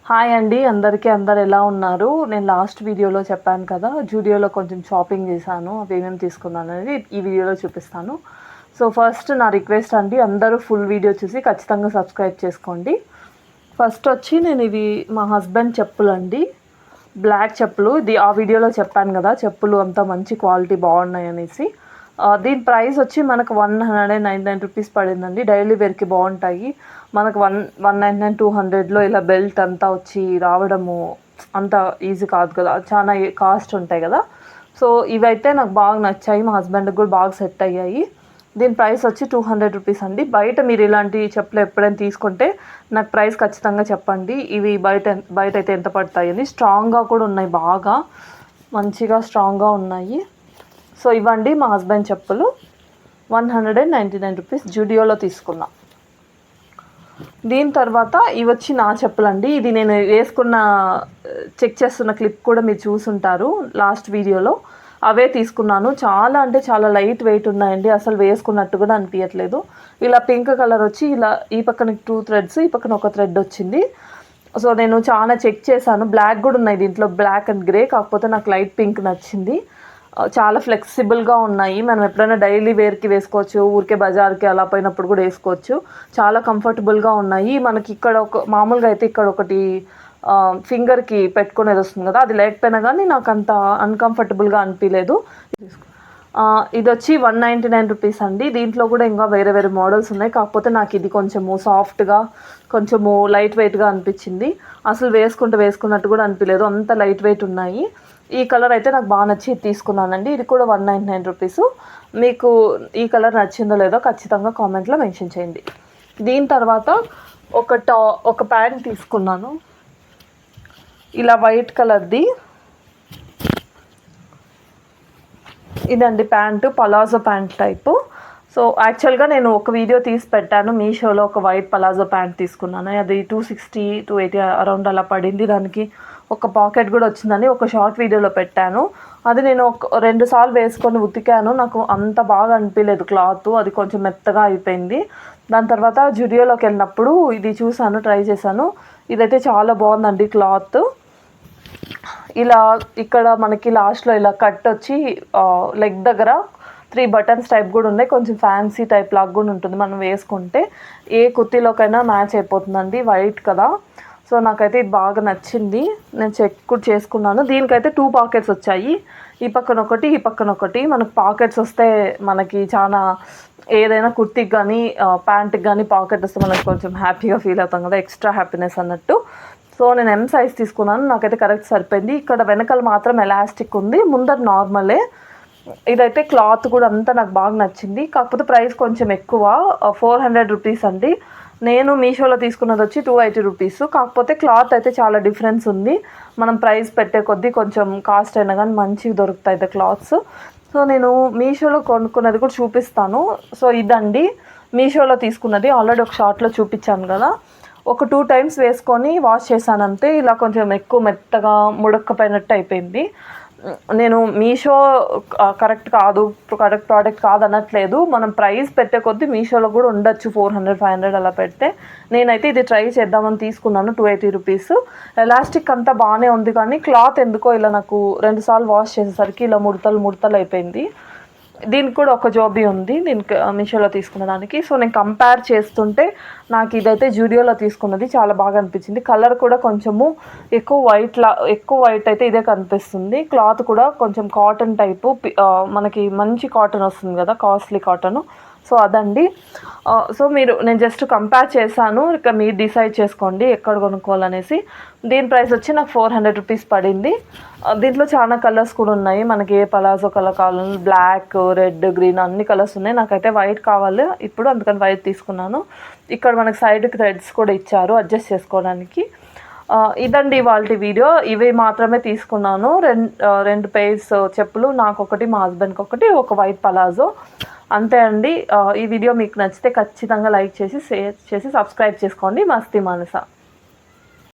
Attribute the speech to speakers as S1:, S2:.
S1: Hi అండి అందరికీ. అందరు ఎలా ఉన్నారు? నేను లాస్ట్ వీడియోలో చెప్పాను కదా, జూడియోలో కొంచెం షాపింగ్ చేశాను, అవి ఏమేమి తీసుకున్నాను అనేది ఈ వీడియోలో చూపిస్తాను. సో ఫస్ట్ నా రిక్వెస్ట్ అండి, అందరూ ఫుల్ వీడియో చూసి ఖచ్చితంగా సబ్స్క్రైబ్ చేసుకోండి. ఫస్ట్ వచ్చి నేను ఇవి మా హస్బెండ్ చెప్పులు అండి, బ్లాక్ చెప్పులు. ఇది ఆ వీడియోలో చెప్పాను కదా, చెప్పులు అంతా మంచి క్వాలిటీ బాగున్నాయి అనేసి. దీని ప్రైస్ వచ్చి మనకు 199 రూపీస్ పడిందండి. డైలీ వేర్కి బాగుంటాయి. మనకు 199 200లో ఇలా బెల్ట్ అంతా వచ్చి రావడము అంత ఈజీ కాదు కదా, చాలా కాస్ట్ ఉంటాయి కదా. సో ఇవైతే నాకు బాగా నచ్చాయి, మా హస్బెండ్కి కూడా బాగా సెట్ అయ్యాయి. దీని ప్రైస్ వచ్చి 200 రూపీస్ అండి. బయట మీరు ఇలాంటి చెప్పులు ఎప్పుడైనా తీసుకుంటే నాకు ప్రైస్ ఖచ్చితంగా చెప్పండి, ఇవి బయట అయితే ఎంత పడతాయని. స్ట్రాంగ్గా కూడా ఉన్నాయి, బాగా మంచిగా స్ట్రాంగ్గా ఉన్నాయి. సో ఇవ్వండి మా హస్బెండ్ చెప్పులు, 199 రూపీస్ జూడియోలో తీసుకున్నా. దీని తర్వాత ఇవి వచ్చి నా చెప్పులండి. ఇది నేను వేసుకున్న చెక్ చేస్తున్న క్లిప్ కూడా మీరు చూసుంటారు లాస్ట్ వీడియోలో. అవే తీసుకున్నాను. చాలా అంటే చాలా లైట్ వెయిట్ ఉన్నాయండి, అసలు వేసుకున్నట్టు కూడా అనిపించట్లేదు. ఇలా పింక్ కలర్ వచ్చి ఇలా ఈ పక్కన 2 థ్రెడ్స్, ఈ పక్కన ఒక థ్రెడ్ వచ్చింది. సో నేను చాలా చెక్ చేశాను, బ్లాక్ కూడా ఉన్నాయి దీంట్లో, బ్లాక్ అండ్ గ్రే. కాకపోతే నాకు లైట్ పింక్ నచ్చింది. చాలా ఫ్లెక్సిబుల్గా ఉన్నాయి, మనం ఎప్పుడైనా డైలీ వేర్కి వేసుకోవచ్చు, ఊరికే బజార్కి అలా పోయినప్పుడు కూడా వేసుకోవచ్చు. చాలా కంఫర్టబుల్గా ఉన్నాయి. మనకి ఇక్కడ ఒక మామూలుగా అయితే ఇక్కడ ఒకటి ఫింగర్కి పెట్టుకునేది వస్తుంది కదా, అది లేకపోయినా కానీ నాకు అంత అన్కంఫర్టబుల్గా అనిపించలేదు. ఇది వచ్చి 199 రూపీస్ అండి. దీంట్లో కూడా ఇంకా వేరే వేరే మోడల్స్ ఉన్నాయి, కాకపోతే నాకు ఇది కొంచెము సాఫ్ట్గా, కొంచెము లైట్ వెయిట్గా అనిపించింది. అసలు వేసుకున్నట్టు కూడా అనిపించలేదు, అంత లైట్ వెయిట్ ఉన్నాయి. ఈ కలర్ అయితే నాకు బాగా నచ్చి తీసుకున్నానండి. ఇది కూడా 199 రూపీస్. మీకు ఈ కలర్ నచ్చిందో లేదో ఖచ్చితంగా కామెంట్లో మెన్షన్ చేయండి. దీని తర్వాత ఒక ప్యాంట్ తీసుకున్నాను, ఇలా వైట్ కలర్ది. ఇదండి pant, palazzo pant type. So యాక్చువల్గా నేను ఒక వీడియో తీసి పెట్టాను మీషోలో, ఒక వైట్ పలాజో ప్యాంట్ తీసుకున్నాను. అది 260 280 అరౌండ్ అలా పడింది. దానికి ఒక పాకెట్ కూడా వచ్చిందని ఒక షార్ట్ వీడియోలో పెట్టాను. అది నేను 2 సార్లు వేసుకొని ఉతికాను, నాకు అంత బాగా అనిపించలేదు క్లాత్, అది కొంచెం మెత్తగా అయిపోయింది. దాని తర్వాత జుడియోలోకి వెళ్ళినప్పుడు ఇది చూసాను, ట్రై చేశాను. ఇదైతే చాలా బాగుందండి క్లాత్. ఇలా ఇక్కడ మనకి లాస్ట్లో ఇలా కట్ వచ్చి లెగ్ దగ్గర 3 బటన్స్ టైప్ కూడా ఉన్నాయి, కొంచెం ఫ్యాన్సీ టైప్ లాగా కూడా ఉంటుంది. మనం వేసుకుంటే ఏ కుర్తీలోకైనా మ్యాచ్ అయిపోతుందండి, వైట్ కదా. సో నాకైతే ఇది బాగా నచ్చింది, నేను చెక్ కూడా చేసుకున్నాను. దీనికైతే 2 పాకెట్స్ వచ్చాయి, ఈ పక్కన ఒకటి, ఈ పక్కన ఒకటి. మనకు పాకెట్స్ వస్తే మనకి చాలా, ఏదైనా కుర్తీకి కానీ ప్యాంట్కి కానీ పాకెట్ వస్తే మనకు కొంచెం హ్యాపీగా ఫీల్ అవుతాం కదా, ఎక్స్ట్రా హ్యాపీనెస్ అన్నట్టు. సో నేను M సైజ్ తీసుకున్నాను, నాకైతే కరెక్ట్ సరిపోయింది. ఇక్కడ వెనకాల మాత్రం ఎలాస్టిక్ ఉంది, ముందర నార్మలే. ఇదైతే క్లాత్ కూడా అంతా నాకు బాగా నచ్చింది, కాకపోతే ప్రైస్ కొంచెం ఎక్కువ, 400 రూపీస్ అండి. నేను మీషోలో తీసుకున్నది వచ్చి 280 రూపీస్. కాకపోతే క్లాత్ అయితే చాలా డిఫరెన్స్ ఉంది, మనం ప్రైస్ పెట్టే కొద్దీ కొంచెం కాస్ట్ అయినా కానీ మంచిగా దొరుకుతాయి క్లాత్స్. సో నేను మీషోలో కొనుక్కున్నది కూడా చూపిస్తాను. సో ఇదండి మీషోలో తీసుకున్నది, ఆల్రెడీ ఒక షార్ట్లో చూపించాను కదా. ఒక 2 టైమ్స్ వేసుకొని వాష్ చేశానంటే ఇలా కొంచెం ఎక్కువ మెత్తగా ముడక్కపోయినట్టు అయిపోయింది. నేను మీషో కరెక్ట్ ప్రోడక్ట్ కాదు అనట్లేదు, మనం ప్రైస్ పెట్టే కొద్దీ మీషోలో కూడా ఉండొచ్చు 400 500 అలా పెడితే. నేనైతే ఇది ట్రై చేద్దామని తీసుకున్నాను, 280 రూపీస్. ఎలాస్టిక్ అంతా బాగానే ఉంది, కానీ క్లాత్ ఎందుకో ఇలా నాకు 2 సార్లు వాష్ చేసేసరికి ఇలా ముడతలు అయిపోయింది. దీనికి కూడా ఒక జోబీ ఉంది దీనికి, మీషోలో తీసుకున్న దానికి. సో నేను కంపేర్ చేస్తుంటే నాకు ఇదైతే జూడియోలో తీసుకున్నది చాలా బాగా అనిపించింది. కలర్ కూడా కొంచెము ఎక్కువ వైట్ అయితే ఇదే కనిపిస్తుంది. క్లాత్ కూడా కొంచెం కాటన్ టైపు, మనకి మంచి కాటన్ వస్తుంది కదా, కాస్ట్లీ కాటన్. సో అదండి. సో నేను జస్ట్ కంపేర్ చేశాను, ఇక మీరు డిసైడ్ చేసుకోండి ఎక్కడ కొనుక్కోవాలనేసి. దీని ప్రైస్ వచ్చి నాకు 400 రూపీస్ పడింది. దీంట్లో చాలా కలర్స్ కూడా ఉన్నాయి, మనకి ఏ పలాజో కలర్ కావాలి, బ్లాక్, రెడ్, గ్రీన్ అన్ని కలర్స్ ఉన్నాయి. నాకైతే వైట్ కావాలి ఇప్పుడు, అందుకని వైట్ తీసుకున్నాను. ఇక్కడ మనకి సైడ్కి థ్రెడ్స్ కూడా ఇచ్చారు అడ్జస్ట్ చేసుకోవడానికి. ఇదండి ఇవాళ వీడియో. ఇవి మాత్రమే తీసుకున్నాను, 2 పెయిర్స్ చెప్పులు, నాకు ఒకటి, మా హస్బెండ్కి ఒకటి, ఒక వైట్ పలాజో, అంతే అండి. ఈ వీడియో మీకు నచ్చితే ఖచ్చితంగా లైక్ చేసి, షేర్ చేసి, సబ్స్క్రైబ్ చేసుకోండి. మస్తీ మానస.